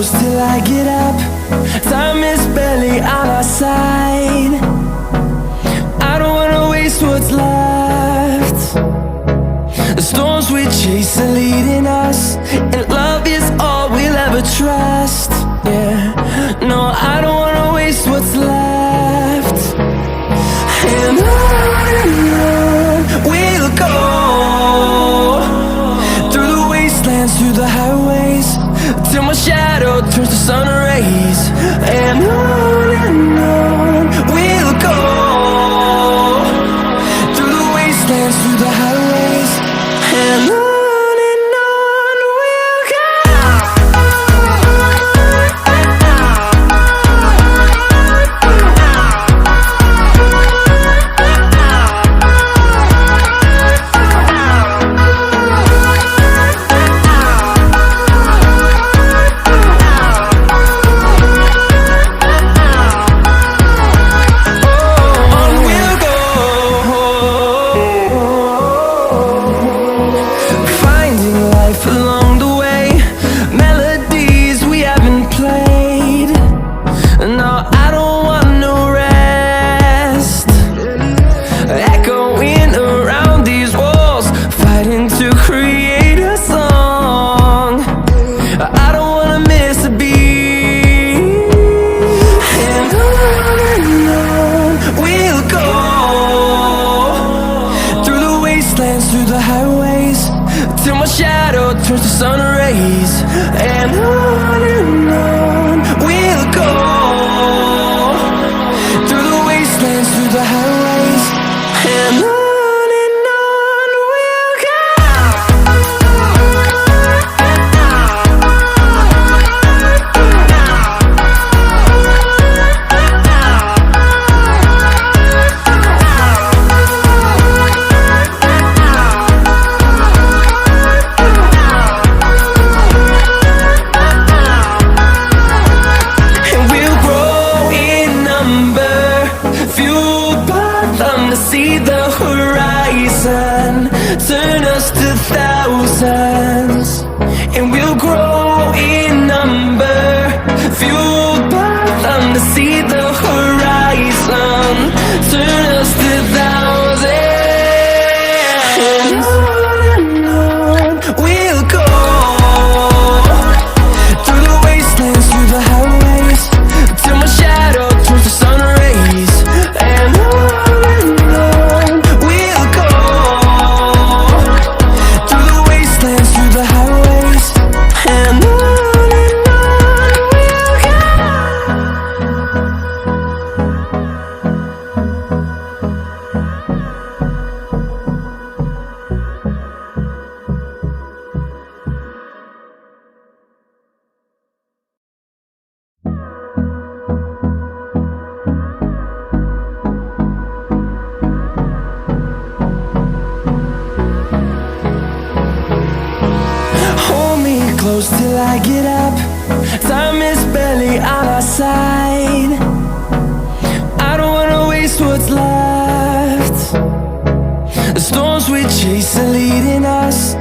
close till I get up. Time is barely on our side. I don't wanna waste what's left. The storms we chase are leading us, and love is all we'll ever trust. Yeah, no, I don't wanna waste what's left. And on we'll go, through the wastelands, through the highways, till my shadow turns to sun rays. And on we'll go, through the wastelands, through the highways, and on we'll go. Through the highways, till my shadow turns to sun rays. And on we'll go, through the wastelands, through the highways, and on we'll go. See the horizon turn us to thousands, and we'll grow in number, fueled by them. To see the horizon turn us to thousands, and on we'll go, through the wastelands, through the highways, till my shadow turns to sun rays. And close till I get up. Time is barely on our side. I don't wanna waste what's left. The storms we chase are leading us,